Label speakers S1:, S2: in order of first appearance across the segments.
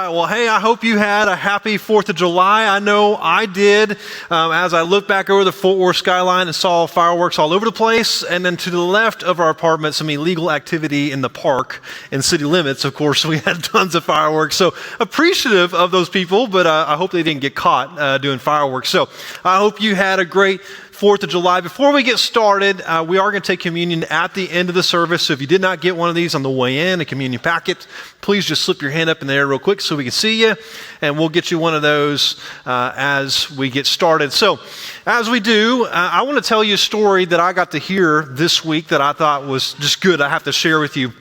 S1: right, well, hey, I hope you had a happy 4th of July. I know I did. As I looked back over the Fort Worth skyline and saw fireworks all over the place, and then to the left of our apartment, some illegal activity in the park in city limits. Of course, we had tons of fireworks. So appreciative of those people, but I hope they didn't get caught doing fireworks. So I hope you had a great 4th of July. Before we get started, we are going to take communion at the end of the service. So if you did not get one of these on the way in, a communion packet, please just slip your hand up in the air real quick so we can see you, and we'll get you one of those as we get started. So as we do, I want to tell you a story that I got to hear this week that I thought was just good. I have to share with you.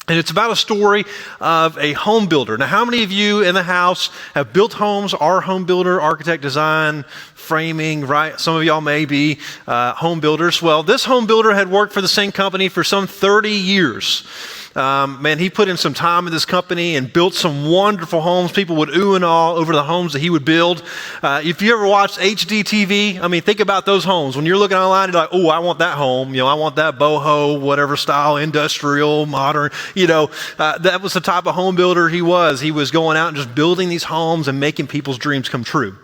S1: And it's about a story of a home builder. Now, how many of you in the house have built homes, are home builder, architect, design, framing, right? Some of y'all may be home builders. Well, this home builder had worked for the same company for some 30 years. Man, he put in some time in this company and built some wonderful homes. People would ooh and ah over the homes that he would build. If you ever watched HGTV, I mean, think about those homes. When you're looking online, you're like, oh, I want that home. You know, I want that boho, whatever style, industrial, modern. You know, that was the type of home builder he was. He was going out and just building these homes and making people's dreams come true.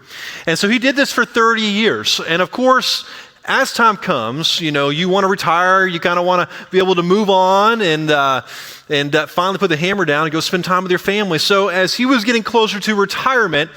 S1: And so he did this for 30 years. And of course, as time comes, you know, you want to retire, you kind of want to be able to move on and finally put the hammer down and go spend time with your family. So as he was getting closer to retirement,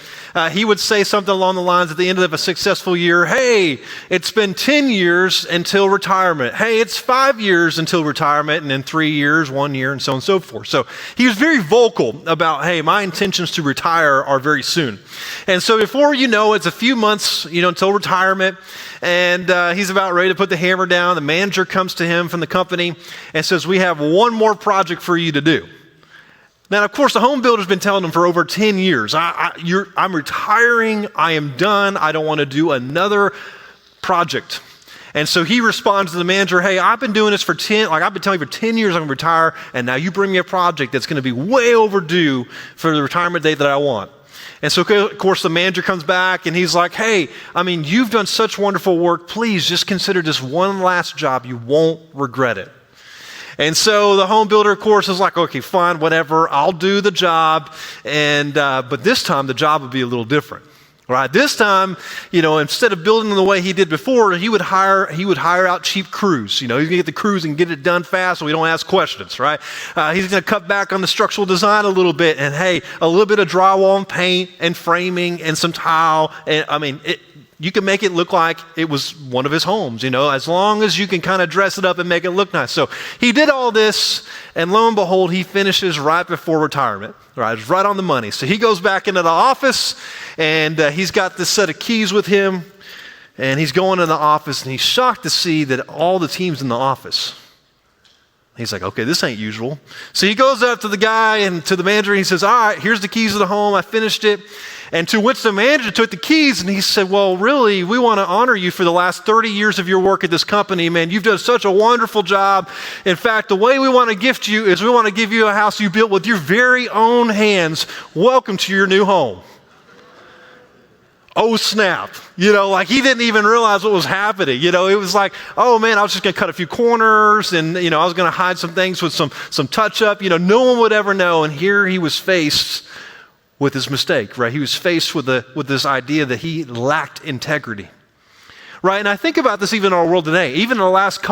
S1: he would say something along the lines at the end of a successful year, hey, it's been 10 years until retirement. Hey, it's 5 years until retirement, and then 3 years, 1 year, and so on and so forth. So he was very vocal about, hey, my intentions to retire are very soon. And so before you know, it's a few months, you know, until retirement, and he's about ready to put the hammer down. The manager comes to him from the company and says, we have one more project for you to do. Now, of course, the home builder's been telling him for over 10 years, I'm retiring, I am done, I don't want to do another project. And so he responds to the manager, hey, I've been doing this I've been telling you for 10 years I'm going to retire, and now you bring me a project that's going to be way overdue for the retirement date that I want. And so, of course, the manager comes back and he's like, hey, I mean, you've done such wonderful work. Please just consider this one last job. You won't regret it. And so the home builder, of course, is like, okay, fine, whatever. I'll do the job. And but this time the job would be a little different. Right? This time, you know, instead of building the way he did before, he would hire out cheap crews. You know, he's going to get the crews and get it done fast so we don't ask questions, right? He's going to cut back on the structural design a little bit, and hey, a little bit of drywall and paint and framing and some tile. And I mean, you can make it look like it was one of his homes, you know, as long as you can kind of dress it up and make it look nice. So he did all this, and lo and behold, he finishes right before retirement. Right, it's right on the money. So he goes back into the office, and he's got this set of keys with him, and he's going in the office, and he's shocked to see that all the team's in the office. He's like, okay, this ain't usual. So he goes up to the guy and to the manager, and he says, all right, here's the keys of the home. I finished it. And to which the manager took the keys, and he said, well, really, we want to honor you for the last 30 years of your work at this company. Man, you've done such a wonderful job. In fact, the way we want to gift you is we want to give you a house you built with your very own hands. Welcome to your new home. Oh, snap. You know, like he didn't even realize what was happening. You know, it was like, oh man, I was just going to cut a few corners, and, you know, I was going to hide some things with some touch up. You know, no one would ever know. And here he was faced with his mistake, right? He was faced with this idea that he lacked integrity, right? And I think about this even in our world today, even in the last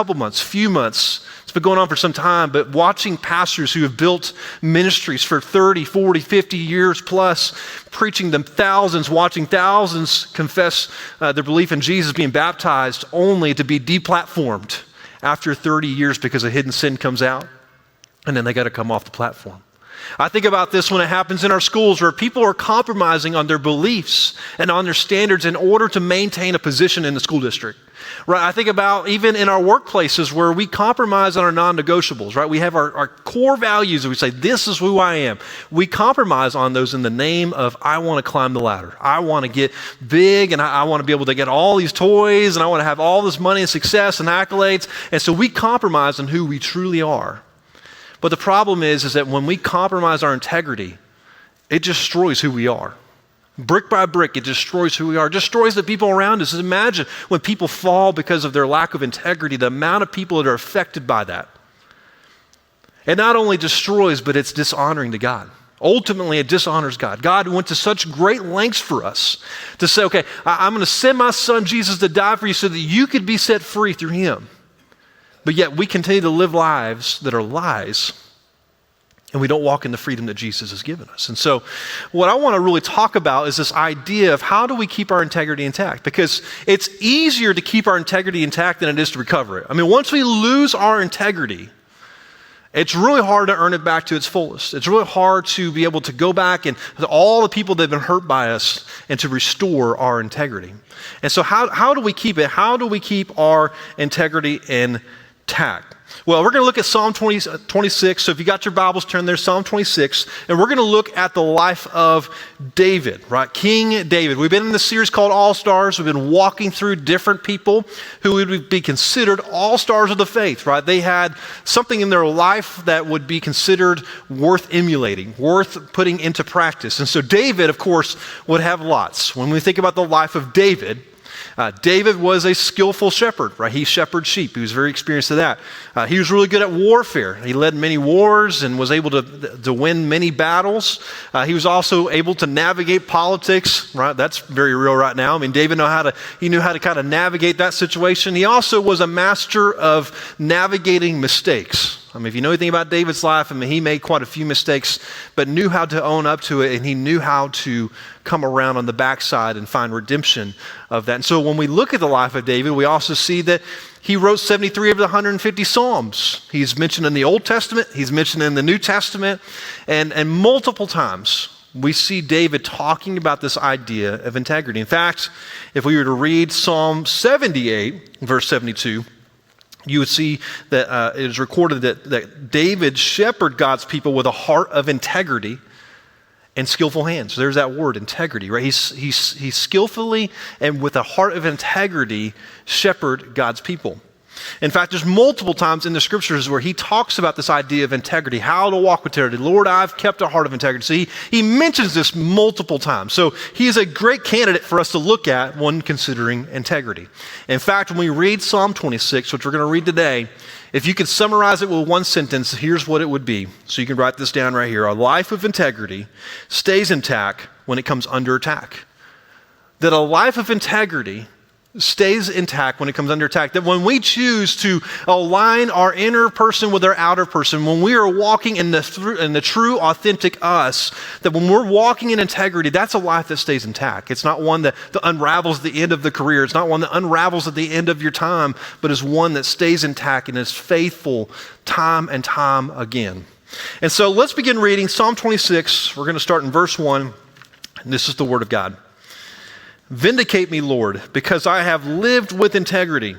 S1: few months, it's been going on for some time, but watching pastors who have built ministries for 30, 40, 50 years plus, preaching them thousands, watching thousands confess their belief in Jesus, being baptized, only to be deplatformed after 30 years because a hidden sin comes out, and then they got to come off the platform. I think about this when it happens in our schools where people are compromising on their beliefs and on their standards in order to maintain a position in the school district. Right? I think about even in our workplaces where we compromise on our non-negotiables, right? We have our core values and we say, this is who I am. We compromise on those in the name of, I want to climb the ladder. I want to get big, and I want to be able to get all these toys, and I want to have all this money and success and accolades. And so we compromise on who we truly are. But the problem is that when we compromise our integrity, it destroys who we are. Brick by brick, it destroys who we are. It destroys the people around us. Imagine when people fall because of their lack of integrity, the amount of people that are affected by that. It not only destroys, but it's dishonoring to God. Ultimately, it dishonors God. God went to such great lengths for us to say, okay, I'm going to send my son Jesus to die for you so that you could be set free through him. But yet we continue to live lives that are lies, and we don't walk in the freedom that Jesus has given us. And so what I want to really talk about is this idea of how do we keep our integrity intact? Because it's easier to keep our integrity intact than it is to recover it. I mean, once we lose our integrity, it's really hard to earn it back to its fullest. It's really hard to be able to go back and to all the people that have been hurt by us and to restore our integrity. And so how do we keep it? How do we keep our integrity intact? Well, we're going to look at Psalm 26. So if you got your Bibles, turn there, Psalm 26. And we're going to look at the life of David, right? King David. We've been in this series called All Stars. We've been walking through different people who would be considered all stars of the faith, right? They had something in their life that would be considered worth emulating, worth putting into practice. And so David, of course, would have lots. When we think about the life of David, David was a skillful shepherd, right? He shepherded sheep. He was very experienced at that. He was really good at warfare. He led many wars and was able to win many battles. He was also able to navigate politics, right? That's very real right now. I mean, David knew how to kind of navigate that situation. He also was a master of navigating mistakes. I mean, if you know anything about David's life, I mean, he made quite a few mistakes, but knew how to own up to it, and he knew how to come around on the backside and find redemption of that. And so when we look at the life of David, we also see that he wrote 73 of the 150 Psalms. He's mentioned in the Old Testament, he's mentioned in the New Testament, and multiple times we see David talking about this idea of integrity. In fact, if we were to read Psalm 78, verse 72, you would see that it is recorded that David shepherded God's people with a heart of integrity and skillful hands. There's that word, integrity, right? He skillfully and with a heart of integrity shepherded God's people. In fact, there's multiple times in the scriptures where he talks about this idea of integrity, how to walk with integrity. Lord, I've kept a heart of integrity. So he mentions this multiple times. So he is a great candidate for us to look at when considering integrity. In fact, when we read Psalm 26, which we're going to read today, if you could summarize it with one sentence, here's what it would be. So you can write this down right here. A life of integrity stays intact when it comes under attack. That a life of integrity stays intact when it comes under attack. That when we choose to align our inner person with our outer person, when we are walking in the true, authentic us, that when we're walking in integrity, that's a life that stays intact. It's not one that unravels at the end of the career. It's not one that unravels at the end of your time, but is one that stays intact and is faithful time and time again. And so let's begin reading Psalm 26. We're going to start in verse 1. And this is the word of God. Vindicate me, Lord, because I have lived with integrity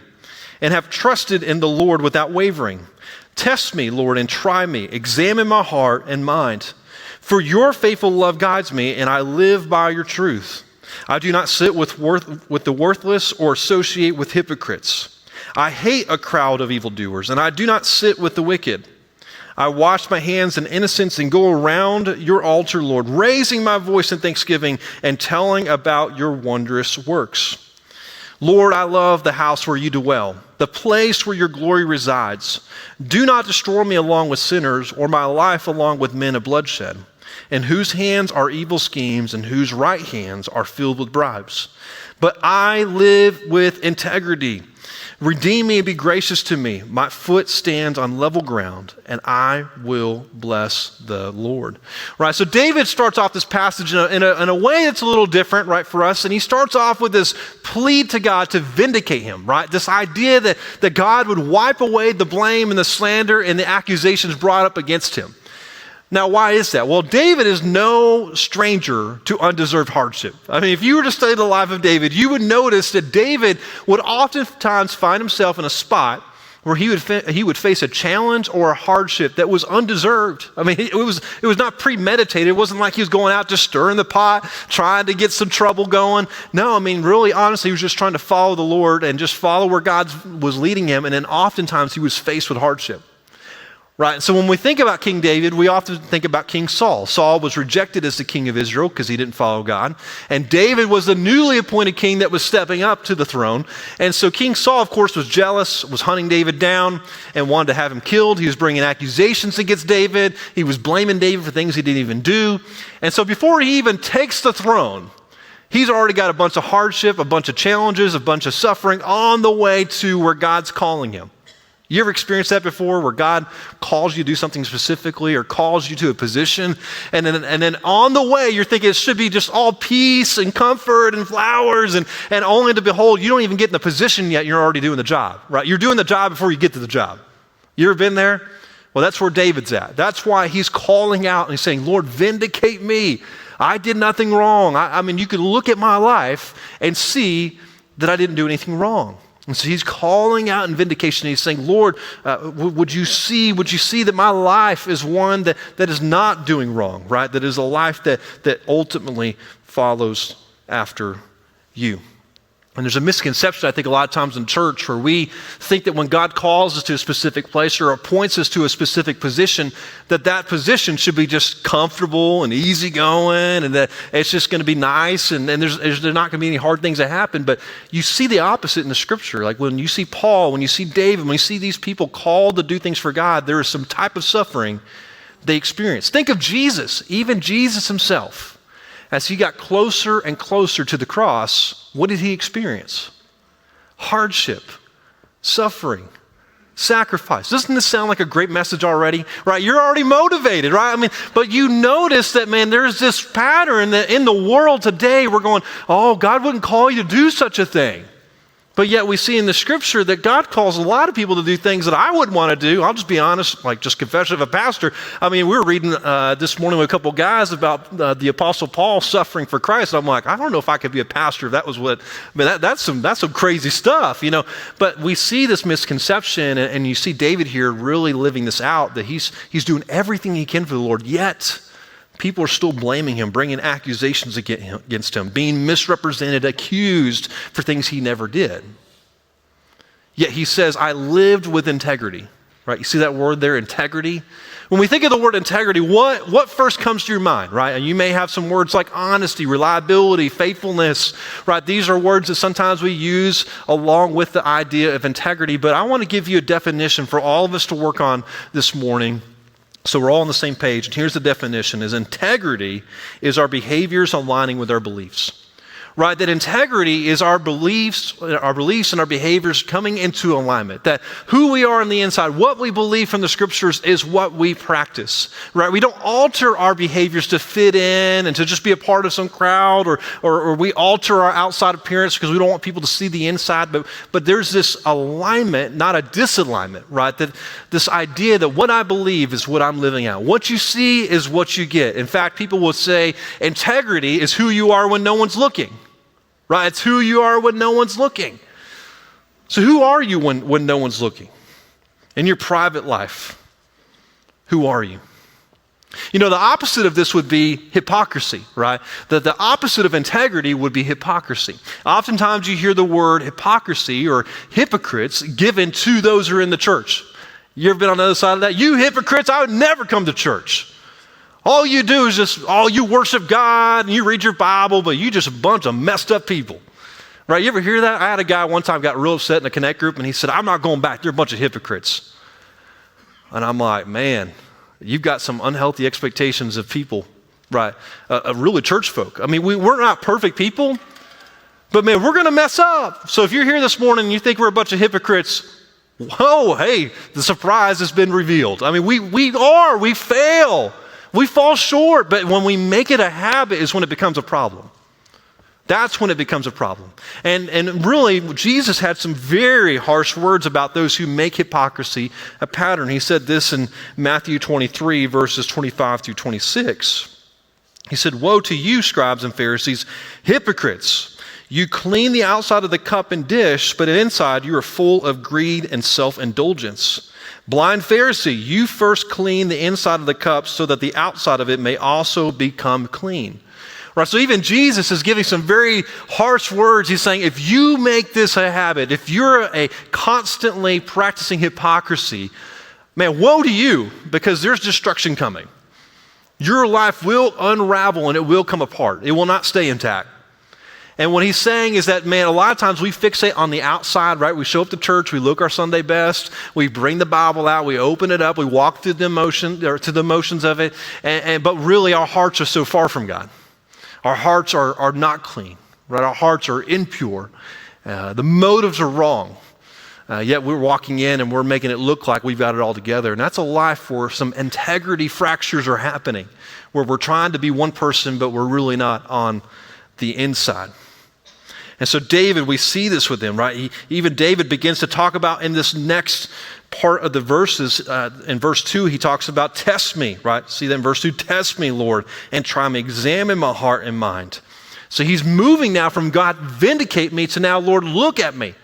S1: and have trusted in the Lord without wavering. Test me, Lord, and try me. Examine my heart and mind. For your faithful love guides me, and I live by your truth. I do not sit with the worthless or associate with hypocrites. I hate a crowd of evildoers, and I do not sit with the wicked. I wash my hands in innocence and go around your altar, Lord, raising my voice in thanksgiving and telling about your wondrous works. Lord, I love the house where you dwell, the place where your glory resides. Do not destroy me along with sinners or my life along with men of bloodshed, in whose hands are evil schemes and whose right hands are filled with bribes. But I live with integrity. Redeem me and be gracious to me. My foot stands on level ground, and I will bless the Lord. Right, so David starts off this passage in a way that's a little different, right, for us. And he starts off with this plea to God to vindicate him, right? This idea that God would wipe away the blame and the slander and the accusations brought up against him. Now, why is that? Well, David is no stranger to undeserved hardship. I mean, if you were to study the life of David, you would notice that David would oftentimes find himself in a spot where he would face a challenge or a hardship that was undeserved. I mean, it was not premeditated. It wasn't like he was going out just stirring the pot, trying to get some trouble going. No, I mean, really, honestly, he was just trying to follow the Lord and just follow where God was leading him. And then oftentimes he was faced with hardship. right? So when we think about King David, we often think about King Saul. Saul was rejected as the king of Israel because he didn't follow God. And David was the newly appointed king that was stepping up to the throne. And so King Saul, of course, was jealous, was hunting David down and wanted to have him killed. He was bringing accusations against David. He was blaming David for things he didn't even do. And so before he even takes the throne, he's already got a bunch of hardship, a bunch of challenges, a bunch of suffering on the way to where God's calling him. You ever experienced that before, where God calls you to do something specifically or calls you to a position, and then on the way you're thinking it should be just all peace and comfort and flowers, and only to behold, you don't even get in the position yet, you're already doing the job, right? You're doing the job before you get to the job. You ever been there? Well, that's where David's at. That's why he's calling out and he's saying, Lord, vindicate me. I did nothing wrong. I mean, you could look at my life and see that I didn't do anything wrong. And so he's calling out in vindication. He's saying, Lord, would you see that my life is one that is not doing wrong, right? That is a life that ultimately follows after you. And there's a misconception, I think, a lot of times in church where we think that when God calls us to a specific place or appoints us to a specific position, that position should be just comfortable and easygoing and that it's just going to be nice and there's not going to be any hard things that happen. But you see the opposite in the scripture. Like when you see Paul, when you see David, when you see these people called to do things for God, there is some type of suffering they experience. Think of Jesus, even Jesus himself. As he got closer and closer to the cross, what did he experience? Hardship, suffering, sacrifice. Doesn't this sound like a great message already? Right? You're already motivated, right? I mean, but you notice that, man, there's this pattern that in the world today we're going, oh, God wouldn't call you to do such a thing. But yet we see in the scripture that God calls a lot of people to do things that I wouldn't want to do. I'll just be honest, like just confession of a pastor. I mean, we were reading this morning with a couple guys about the Apostle Paul suffering for Christ. I'm like, I don't know if I could be a pastor if that was what, I mean, that's some crazy stuff, you know. But we see this misconception, and you see David here really living this out, that he's doing everything he can for the Lord, yet people are still blaming him, bringing accusations against him, being misrepresented, accused for things he never did. Yet he says, I lived with integrity, right? You see that word there, integrity? When we think of the word integrity, what first comes to your mind, right? And you may have some words like honesty, reliability, faithfulness, right? These are words that sometimes we use along with the idea of integrity, but I want to give you a definition for all of us to work on this morning, so we're all on the same page. And here's the definition, is integrity is our behaviors aligning with our beliefs. Right? That integrity is our beliefs and our behaviors coming into alignment. That who we are on the inside, what we believe from the scriptures is what we practice. Right? We don't alter our behaviors to fit in and to just be a part of some crowd or we alter our outside appearance because we don't want people to see the inside. But there's this alignment, not a disalignment, right? That this idea that what I believe is what I'm living out. What you see is what you get. In fact, people will say integrity is who you are when no one's looking. Right? It's who you are when no one's looking. So who are you when no one's looking? In your private life, who are you? You know, the opposite of this would be hypocrisy, right? The opposite of integrity would be hypocrisy. Oftentimes you hear the word hypocrisy or hypocrites given to those who are in the church. You ever been on the other side of that? You hypocrites, I would never come to church. All you do is you worship God and you read your Bible, but you just a bunch of messed up people. Right? You ever hear that? I had a guy one time got real upset in a Connect group and he said, I'm not going back. They're a bunch of hypocrites. And I'm like, man, you've got some unhealthy expectations of people, right? Really church folk. I mean, we're not perfect people, but man, we're going to mess up. So if you're here this morning and you think we're a bunch of hypocrites, whoa, hey, the surprise has been revealed. I mean, we fail. We fall short, but when we make it a habit is when it becomes a problem. That's when it becomes a problem. And really, Jesus had some very harsh words about those who make hypocrisy a pattern. He said this in Matthew 23, verses 25 through 26. He said, woe to you, scribes and Pharisees, hypocrites! You clean the outside of the cup and dish, but inside you are full of greed and self-indulgence. Blind Pharisee, you first clean the inside of the cup so that the outside of it may also become clean. Right, so even Jesus is giving some very harsh words. He's saying, if you make this a habit, if you're a constantly practicing hypocrisy, man, woe to you, because there's destruction coming. Your life will unravel and it will come apart. It will not stay intact. And what he's saying is that, man, a lot of times we fixate on the outside, right? We show up to church, we look our Sunday best, we bring the Bible out, we open it up, we walk through the motions of it, but really our hearts are so far from God. Our hearts are not clean, right? Our hearts are impure. The motives are wrong. Yet we're walking in and we're making it look like we've got it all together. And that's a life where some integrity fractures are happening, where we're trying to be one person, but we're really not on the inside. And so David, we see this with him, right? Even David begins to talk about in this next part of the verses, in verse 2, he talks about test me, right? See that in verse 2, test me, Lord, and try me, examine my heart and mind. So he's moving now from God, vindicate me, to now, Lord, look at me.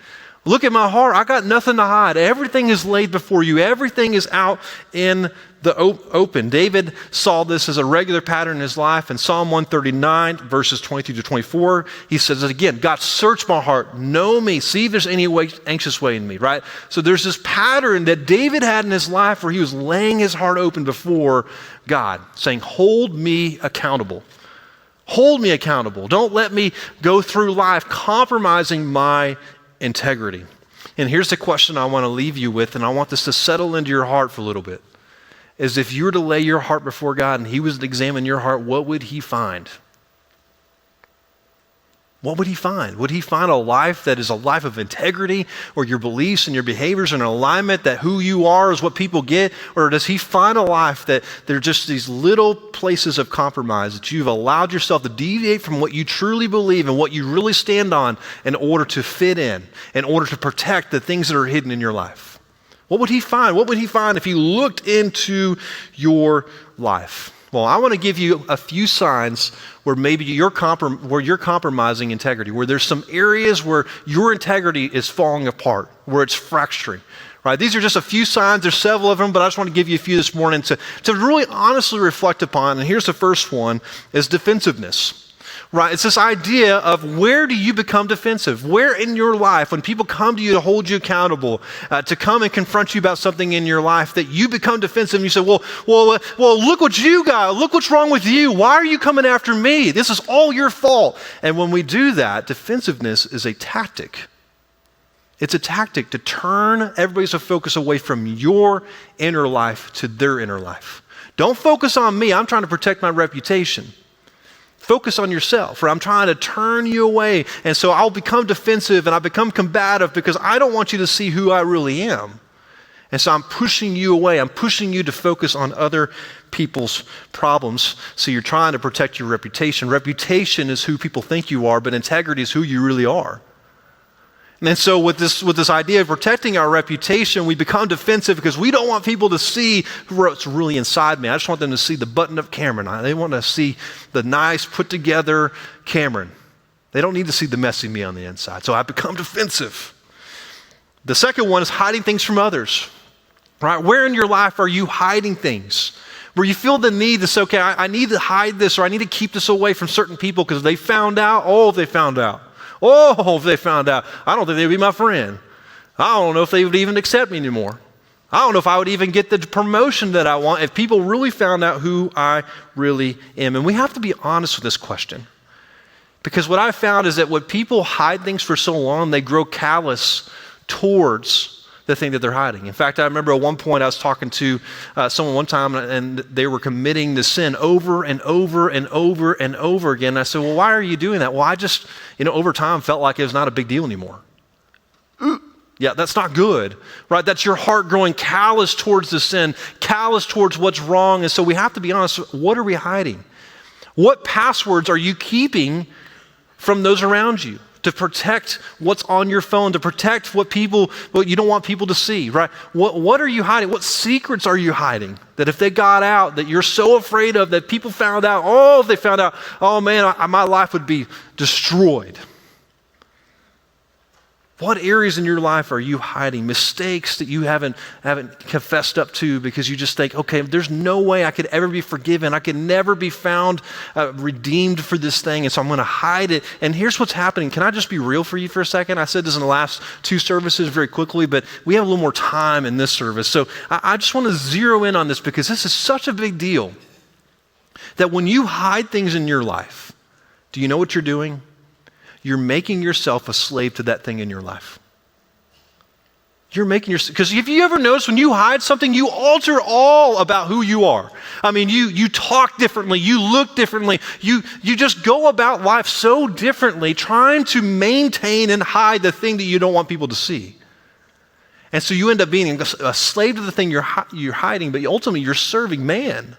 S1: Look at my heart. I got nothing to hide. Everything is laid before you. Everything is out in the open. David saw this as a regular pattern in his life. In Psalm 139, verses 22 to 24, he says it again, God, search my heart, know me, see if there's any anxious way in me, right? So there's this pattern that David had in his life where he was laying his heart open before God, saying, hold me accountable. Hold me accountable. Don't let me go through life compromising my integrity. And here's the question I want to leave you with, and I want this to settle into your heart for a little bit, is if you were to lay your heart before God and he was to examine your heart, what would he find? What would he find? Would he find a life that is a life of integrity, or your beliefs and your behaviors are in alignment, that who you are is what people get? Or does he find a life that there are just these little places of compromise that you've allowed yourself to deviate from what you truly believe and what you really stand on in order to fit in order to protect the things that are hidden in your life? What would he find? What would he find if he looked into your life? Well, I want to give you a few signs where maybe you're compromising integrity, where there's some areas where your integrity is falling apart, where it's fracturing. Right? These are just a few signs. There's several of them, but I just want to give you a few this morning to really honestly reflect upon. And here's the first one, is defensiveness. Right? It's this idea of, where do you become defensive? Where in your life, when people come to you to hold you accountable, to come and confront you about something in your life, that you become defensive and you say, well, look what you got. Look what's wrong with you. Why are you coming after me? This is all your fault. And when we do that, defensiveness is a tactic. It's a tactic to turn everybody's focus away from your inner life to their inner life. Don't focus on me. I'm trying to protect my reputation. Focus on yourself, or I'm trying to turn you away. And so I'll become defensive and I become combative because I don't want you to see who I really am. And so I'm pushing you away. I'm pushing you to focus on other people's problems. So you're trying to protect your reputation. Reputation is who people think you are, but integrity is who you really are. And so with this idea of protecting our reputation, we become defensive because we don't want people to see what's really inside me. I just want them to see the button-up Cameron. They want to see the nice, put-together Cameron. They don't need to see the messy me on the inside. So I become defensive. The second one is hiding things from others. Right? Where in your life are you hiding things? Where you feel the need to say, okay, I need to hide this, or I need to keep this away from certain people because they found out. Oh, they found out. Oh, if they found out, I don't think they'd be my friend. I don't know if they would even accept me anymore. I don't know if I would even get the promotion that I want if people really found out who I really am. And we have to be honest with this question. Because what I found is that when people hide things for so long, they grow callous towards the thing that they're hiding. In fact, I remember at one point I was talking to someone one time, and they were committing the sin over and over and over and over again. And I said, well, why are you doing that? Well, I just, over time felt like it was not a big deal anymore. Yeah, that's not good, right? That's your heart growing callous towards the sin, callous towards what's wrong. And so we have to be honest, what are we hiding? What passwords are you keeping from those around you? To protect what's on your phone, to protect what you don't want people to see, right? What are you hiding? What secrets are you hiding? That if they got out, that you're so afraid of, that people found out, if they found out, oh man, my life would be destroyed. What areas in your life are you hiding? Mistakes that you haven't confessed up to because you just think, okay, there's no way I could ever be forgiven. I could never be found redeemed for this thing, and so I'm going to hide it. And here's what's happening. Can I just be real for you for a second? I said this in the last 2 services very quickly, but we have a little more time in this service. So I just want to zero in on this because this is such a big deal that when you hide things in your life, do you know what you're doing? You're making yourself a slave to that thing in your life. You're making yourself, because if you ever notice when you hide something, you alter all about who you are. I mean, you talk differently, you look differently, you just go about life so differently, trying to maintain and hide the thing that you don't want people to see. And so you end up being a slave to the thing you're hiding, but ultimately you're serving man.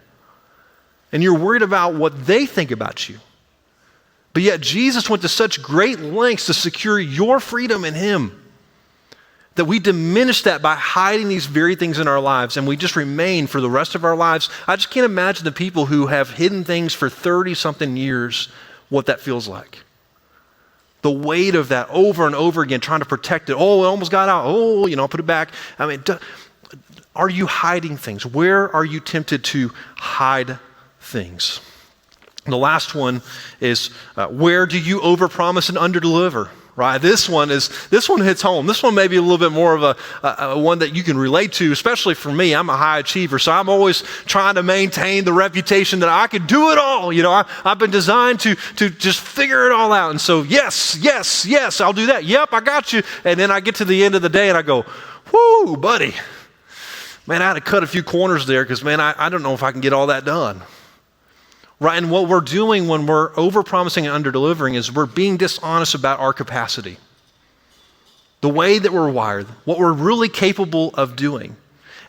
S1: And you're worried about what they think about you. But yet Jesus went to such great lengths to secure your freedom in him that we diminish that by hiding these very things in our lives, and we just remain for the rest of our lives. I just can't imagine the people who have hidden things for 30-something years, what that feels like. The weight of that over and over again, trying to protect it. Oh, it almost got out. Oh, I'll put it back. I mean, are you hiding things? Where are you tempted to hide things? The last one is where do you overpromise and underdeliver? Right? This one hits home. This one may be a little bit more of a one that you can relate to, especially for me. I'm a high achiever, so I'm always trying to maintain the reputation that I can do it all. I've been designed to just figure it all out. And so yes, I'll do that. Yep, I got you. And then I get to the end of the day and I go, whoo, buddy. Man, I had to cut a few corners there because, man, I don't know if I can get all that done. Right, and what we're doing when we're overpromising and underdelivering is we're being dishonest about our capacity. The way that we're wired, what we're really capable of doing.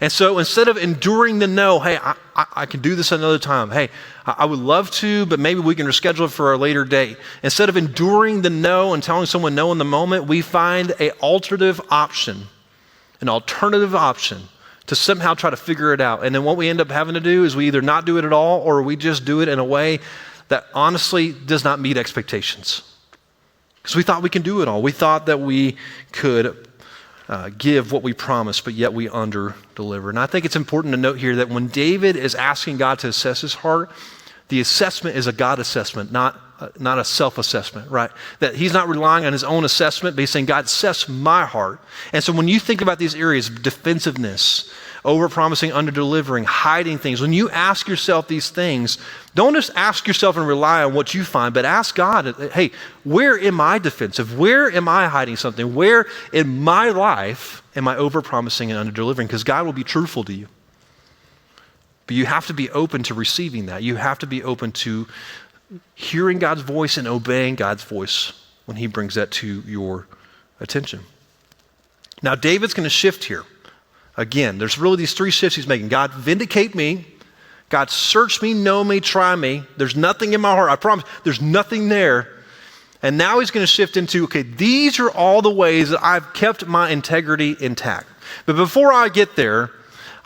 S1: And so instead of enduring the no, hey, I can do this another time. Hey, I would love to, but maybe we can reschedule it for a later date. Instead of enduring the no and telling someone no in the moment, we find an alternative option to somehow try to figure it out. And then what we end up having to do is we either not do it at all or we just do it in a way that honestly does not meet expectations. Because we thought we can do it all. We thought that we could give what we promised, but yet we under-deliver. And I think it's important to note here that when David is asking God to assess his heart, the assessment is a God assessment, not a self-assessment, right? That he's not relying on his own assessment, but he's saying, God, assess my heart. And so when you think about these areas, defensiveness, over-promising, under-delivering, hiding things, when you ask yourself these things, don't just ask yourself and rely on what you find, but ask God, hey, where am I defensive? Where am I hiding something? Where in my life am I over-promising and under-delivering? Because God will be truthful to you. But you have to be open to receiving that. You have to be open to hearing God's voice and obeying God's voice when he brings that to your attention. Now, David's going to shift here. Again, there's really these 3 shifts he's making. God, vindicate me. God, search me, know me, try me. There's nothing in my heart. I promise, there's nothing there. And now he's going to shift into, okay, these are all the ways that I've kept my integrity intact. But before I get there,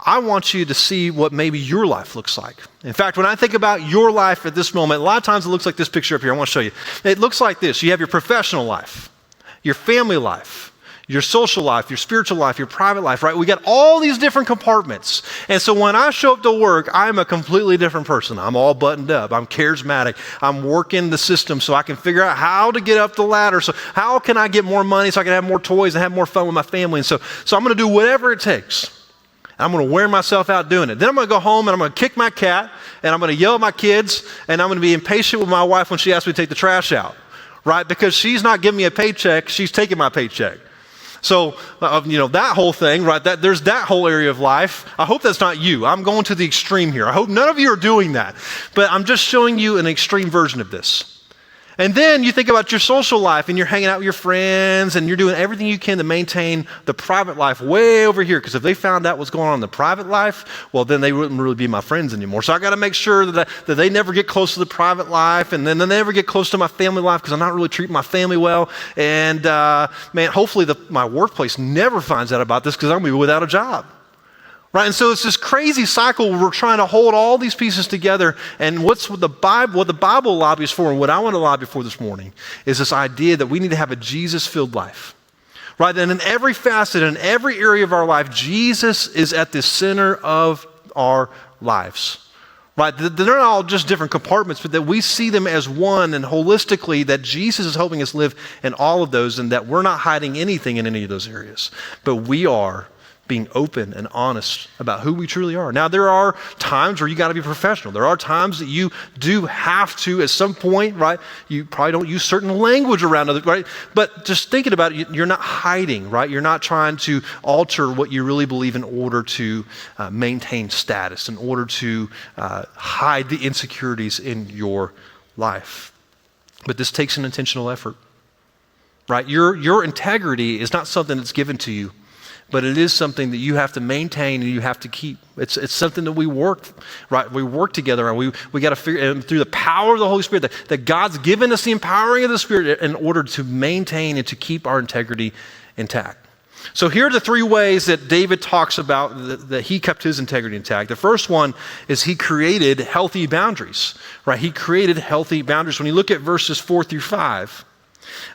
S1: I want you to see what maybe your life looks like. In fact, when I think about your life at this moment, a lot of times it looks like this picture up here. I want to show you. It looks like this. You have your professional life, your family life, your social life, your spiritual life, your private life, right? We got all these different compartments. And so when I show up to work, I'm a completely different person. I'm all buttoned up. I'm charismatic. I'm working the system so I can figure out how to get up the ladder. So how can I get more money so I can have more toys and have more fun with my family? And so I'm going to do whatever it takes. I'm going to wear myself out doing it. Then I'm going to go home and I'm going to kick my cat and I'm going to yell at my kids and I'm going to be impatient with my wife when she asks me to take the trash out, right? Because she's not giving me a paycheck, she's taking my paycheck. So, that whole thing, right? There's that whole area of life. I hope that's not you. I'm going to the extreme here. I hope none of you are doing that. But I'm just showing you an extreme version of this. And then you think about your social life and you're hanging out with your friends and you're doing everything you can to maintain the private life way over here. Because if they found out what's going on in the private life, well, then they wouldn't really be my friends anymore. So I got to make sure that they never get close to the private life and then they never get close to my family life because I'm not really treating my family well. And hopefully my workplace never finds out about this because I'm going to be without a job. Right, and so it's this crazy cycle where we're trying to hold all these pieces together. And what the Bible lobbies for, and what I want to lobby for this morning, is this idea that we need to have a Jesus-filled life, right? And in every facet, in every area of our life, Jesus is at the center of our lives. Right? They're not all just different compartments, but that we see them as one, and holistically that Jesus is helping us live in all of those, and that we're not hiding anything in any of those areas, but we are being open and honest about who we truly are. Now, there are times where you got to be professional. There are times that you do have to, at some point, right? You probably don't use certain language around others, right? But just thinking about it, you're not hiding, right? You're not trying to alter what you really believe in order to maintain status, in order to hide the insecurities in your life. But this takes an intentional effort, right? Your integrity is not something that's given to you, but it is something that you have to maintain and you have to keep. It's something that we work, right? We work together, and we got to figure, and through the power of the Holy Spirit, that God's given us the empowering of the Spirit in order to maintain and to keep our integrity intact. So here are the three ways that David talks about that he kept his integrity intact. The first one is he created healthy boundaries, right? He created healthy boundaries. When you look at verses 4 through 5,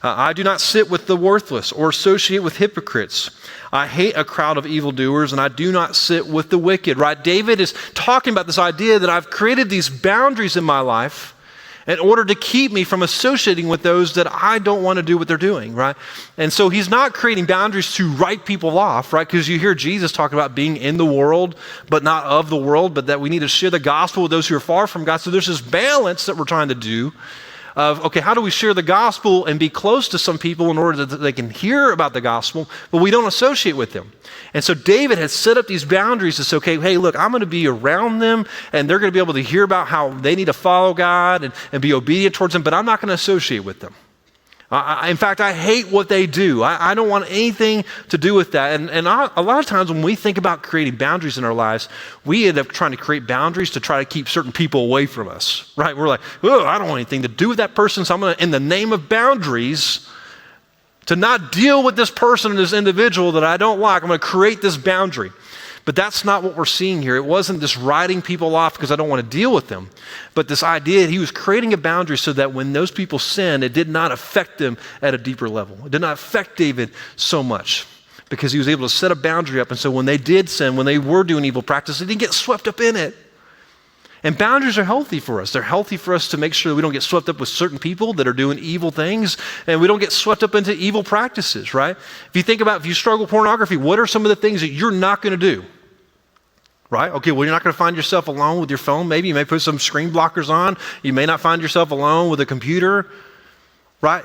S1: I do not sit with the worthless or associate with hypocrites. I hate a crowd of evildoers, and I do not sit with the wicked, right? David is talking about this idea that I've created these boundaries in my life in order to keep me from associating with those that I don't want to do what they're doing, right? And so he's not creating boundaries to write people off, right? Because you hear Jesus talk about being in the world, but not of the world, but that we need to share the gospel with those who are far from God. So there's this balance that we're trying to do of, okay, how do we share the gospel and be close to some people in order that they can hear about the gospel, but we don't associate with them. And so David has set up these boundaries to say, okay, hey, look, I'm going to be around them, and they're going to be able to hear about how they need to follow God and be obedient towards him, but I'm not going to associate with them. In fact, I hate what they do. I don't want anything to do with that. And a lot of times when we think about creating boundaries in our lives, we end up trying to create boundaries to try to keep certain people away from us, right? We're like, oh, I don't want anything to do with that person, so I'm going to, in the name of boundaries, to not deal with this person and this individual that I don't like, I'm going to create this boundary. But that's not what we're seeing here. It wasn't just writing people off because I don't want to deal with them. But this idea, he was creating a boundary so that when those people sinned, it did not affect them at a deeper level. It did not affect David so much because he was able to set a boundary up. And so when they did sin, when they were doing evil practice, they didn't get swept up in it. And boundaries are healthy for us. They're healthy for us to make sure that we don't get swept up with certain people that are doing evil things, and we don't get swept up into evil practices, right? If you think about, if you struggle with pornography, what are some of the things that you're not going to do? Right? Okay, well, you're not going to find yourself alone with your phone. Maybe you may put some screen blockers on. You may not find yourself alone with a computer. Right?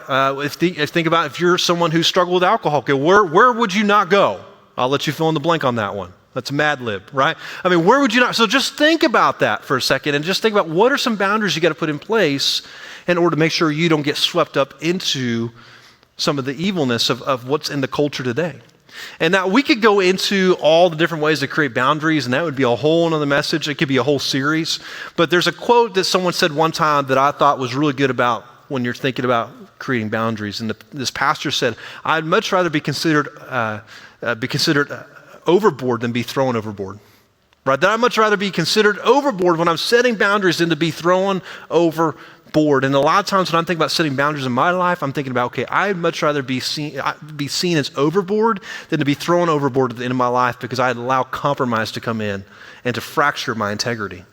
S1: Think about if you're someone who struggled with alcohol, okay, where would you not go? I'll let you fill in the blank on that one. That's Mad Lib, right? I mean, where would you not? So just think about that for a second and just think about what are some boundaries you got to put in place in order to make sure you don't get swept up into some of the evilness of what's in the culture today. And now we could go into all the different ways to create boundaries, and that would be a whole another message. It could be a whole series. But there's a quote that someone said one time that I thought was really good about when you're thinking about creating boundaries. And this pastor said, I'd much rather be considered overboard than be thrown overboard. Right? That I'd much rather be considered overboard when I'm setting boundaries than to be thrown overboard. And a lot of times when I'm thinking about setting boundaries in my life, I'm thinking about, okay, I'd much rather be seen as overboard than to be thrown overboard at the end of my life because I'd allow compromise to come in and to fracture my integrity.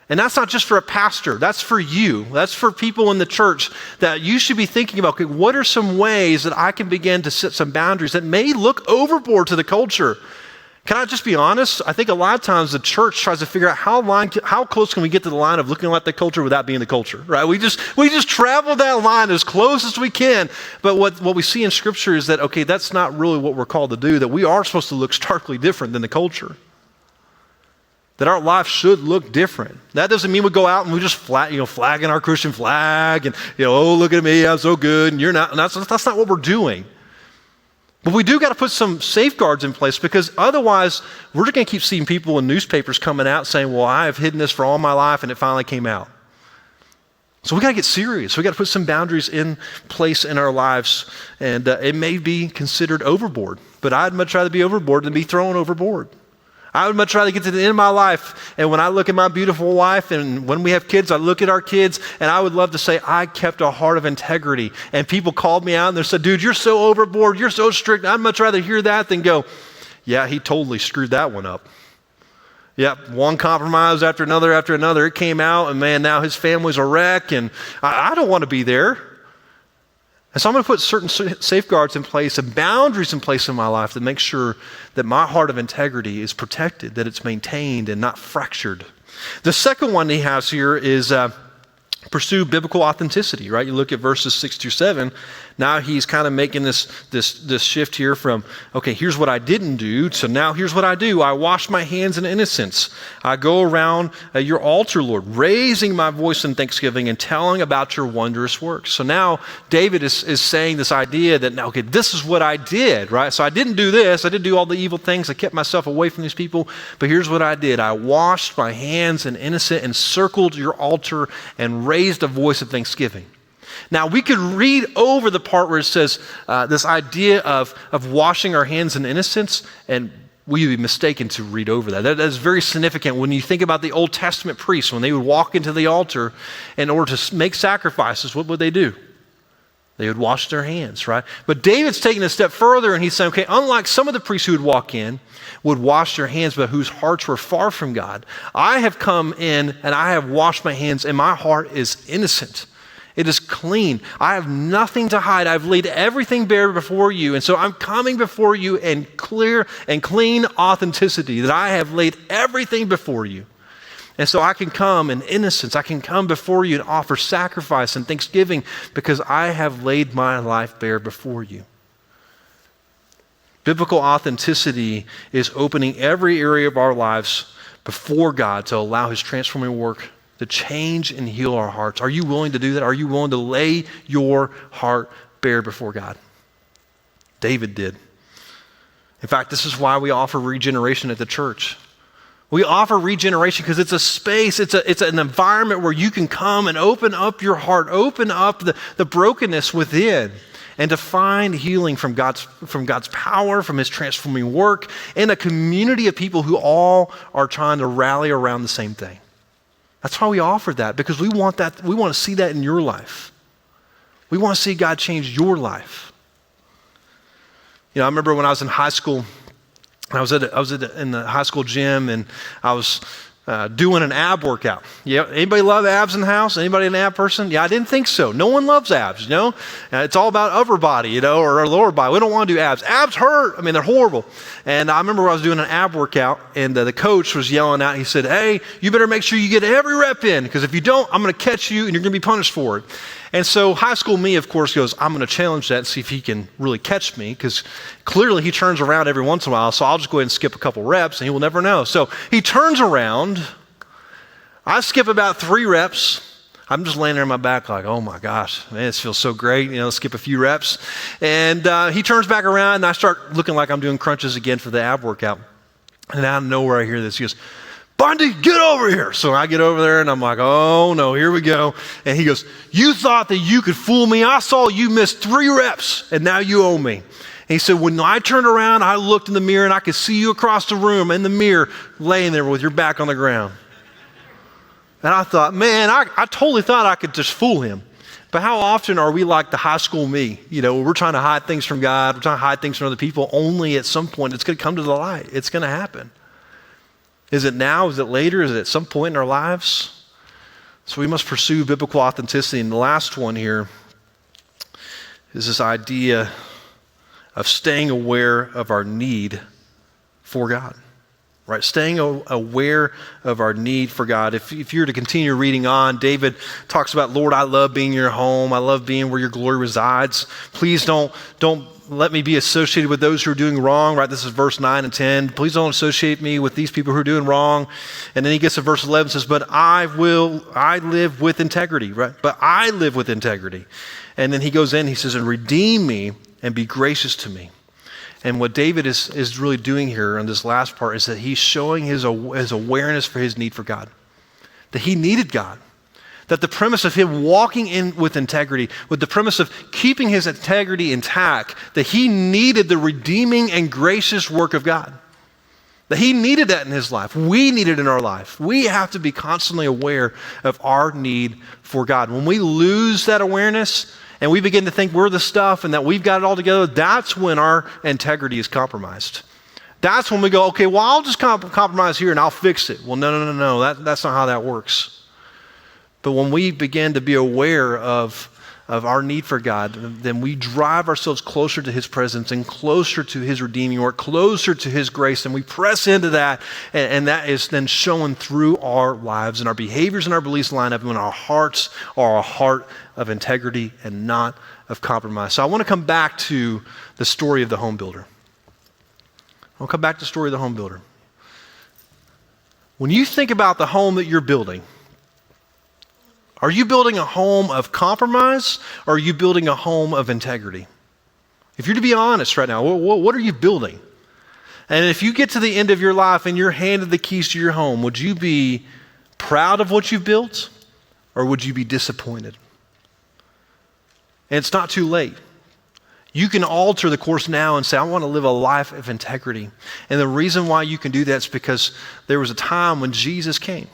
S1: And that's not just for a pastor, that's for you. That's for people in the church that you should be thinking about, okay, what are some ways that I can begin to set some boundaries that may look overboard to the culture? Can I just be honest? I think a lot of times the church tries to figure out how close can we get to the line of looking like the culture without being the culture, right? We just travel that line as close as we can. But what we see in Scripture is that, okay, that's not really what we're called to do, that we are supposed to look starkly different than the culture. That our life should look different. That doesn't mean we go out and we just flagging our Christian flag and, oh, look at me, I'm so good, and you're not. And that's not what we're doing. But we do got to put some safeguards in place because otherwise we're just going to keep seeing people in newspapers coming out saying, well, I have hidden this for all my life and it finally came out. So we got to get serious. We got to put some boundaries in place in our lives, and it may be considered overboard, but I'd much rather be overboard than be thrown overboard. I would much rather get to the end of my life, and when I look at my beautiful wife, and when we have kids, I look at our kids, and I would love to say, I kept a heart of integrity. And people called me out, and they said, dude, you're so overboard, you're so strict. I'd much rather hear that than go, yeah, he totally screwed that one up. Yep, one compromise after another. It came out, and man, now his family's a wreck, and I don't want to be there. And so I'm going to put certain safeguards in place and boundaries in place in my life to make sure that my heart of integrity is protected, that it's maintained and not fractured. The second one he has here is pursue biblical authenticity, right? You look at verses 6 through 7. Now he's kind of making this shift here from, okay, here's what I didn't do, so now here's what I do. I wash my hands in innocence. I go around your altar, Lord, raising my voice in thanksgiving and telling about your wondrous works. So now David is saying this idea that, okay, this is what I did, right? So I didn't do this. I didn't do all the evil things. I kept myself away from these people. But here's what I did. I washed my hands in innocence and circled your altar and raised a voice of thanksgiving. Now, we could read over the part where it says this idea of washing our hands in innocence, and we would be mistaken to read over that. That is very significant when you think about the Old Testament priests. When they would walk into the altar in order to make sacrifices, what would they do? They would wash their hands, right? But David's taking a step further, and he's saying, okay, unlike some of the priests who would walk in, would wash their hands, but whose hearts were far from God, I have come in and I have washed my hands, and my heart is innocent. It is clean. I have nothing to hide. I've laid everything bare before you. And so I'm coming before you in clear and clean authenticity, that I have laid everything before you. And so I can come in innocence. I can come before you and offer sacrifice and thanksgiving because I have laid my life bare before you. Biblical authenticity is opening every area of our lives before God to allow his transforming work to change and heal our hearts. Are you willing to do that? Are you willing to lay your heart bare before God? David did. In fact, this is why we offer regeneration at the church. We offer regeneration because it's a space, it's an environment where you can come and open up your heart, open up the brokenness within, and to find healing from God's power, from his transforming work, in a community of people who all are trying to rally around the same thing. That's why we offer that, because we want that. We want to see that in your life. We want to see God change your life. You know, I remember when I was in high school, I was in the high school gym, and I was doing an ab workout. Yeah, anybody love abs in the house? Anybody an ab person? Yeah, I didn't think so. No one loves abs, you know? It's all about upper body, you know, or lower body. We don't want to do abs. Abs hurt. I mean, they're horrible. And I remember when I was doing an ab workout, and the coach was yelling out. He said, hey, you better make sure you get every rep in, because if you don't, I'm going to catch you, and you're going to be punished for it. And so high school me, of course, goes, I'm going to challenge that and see if he can really catch me, because clearly he turns around every once in a while, so I'll just go ahead and skip a couple reps, and he will never know. So he turns around. I skip about 3 reps. I'm just laying there on my back like, oh my gosh, man, this feels so great. You know, skip a few reps. And he turns back around, and I start looking like I'm doing crunches again for the ab workout. And out of nowhere, I hear this. He goes, Bundy, get over here. So I get over there, and I'm like, oh no, here we go. And he goes, you thought that you could fool me. I saw you miss 3 reps, and now you owe me. And he said, when I turned around, I looked in the mirror, and I could see you across the room in the mirror, laying there with your back on the ground. And I thought, man, I totally thought I could just fool him. But how often are we like the high school me? You know, we're trying to hide things from God. We're trying to hide things from other people. Only at some point, it's going to come to the light. It's going to happen. Is it now? Is it later? Is it at some point in our lives? So we must pursue biblical authenticity. And the last one here is this idea of staying aware of our need for God. Right, staying aware of our need for God. If you're to continue reading on, David talks about, Lord, I love being in your home. I love being where your glory resides. Please don't let me be associated with those who are doing wrong. Right, this is verse 9 and 10. Please don't associate me with these people who are doing wrong. And then he gets to verse 11 and says, but I live with integrity. Right, but I live with integrity. And then he goes in, he says, and redeem me and be gracious to me. And what David is really doing here on this last part is that he's showing his awareness for his need for God. That he needed God. That the premise of him walking in with integrity, with the premise of keeping his integrity intact, that he needed the redeeming and gracious work of God. That he needed that in his life. We need it in our life. We have to be constantly aware of our need for God. When we lose that awareness and we begin to think we're the stuff and that we've got it all together, that's when our integrity is compromised. That's when we go, okay, well, I'll just compromise here and I'll fix it. Well, no. That's not how that works. But when we begin to be aware of our need for God, then we drive ourselves closer to his presence and closer to his redeeming work, closer to his grace, and we press into that, and that is then shown through our lives, and our behaviors and our beliefs line up when our hearts are a heart of integrity and not of compromise. So I want to come back to the story of the home builder. I'll come back to the story of the home builder. When you think about the home that you're building, are you building a home of compromise, or are you building a home of integrity? If you're to be honest right now, what are you building? And if you get to the end of your life and you're handed the keys to your home, would you be proud of what you've built, or would you be disappointed? And it's not too late. You can alter the course now and say, I want to live a life of integrity. And the reason why you can do that is because there was a time when Jesus came.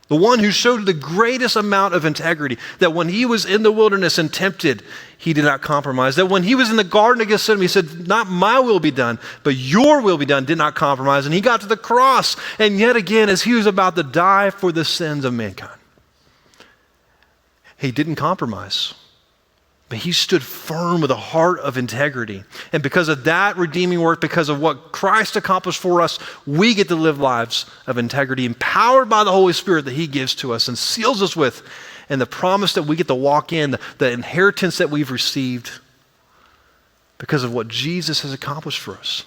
S1: The one who showed the greatest amount of integrity, that when he was in the wilderness and tempted, he did not compromise. That when he was in the Garden of Gethsemane, he said, not my will be done, but your will be done, did not compromise. And he got to the cross, and yet again, as he was about to die for the sins of mankind, he didn't compromise. But he stood firm with a heart of integrity. And because of that redeeming work, because of what Christ accomplished for us, we get to live lives of integrity, empowered by the Holy Spirit that he gives to us and seals us with, and the promise that we get to walk in, the inheritance that we've received because of what Jesus has accomplished for us.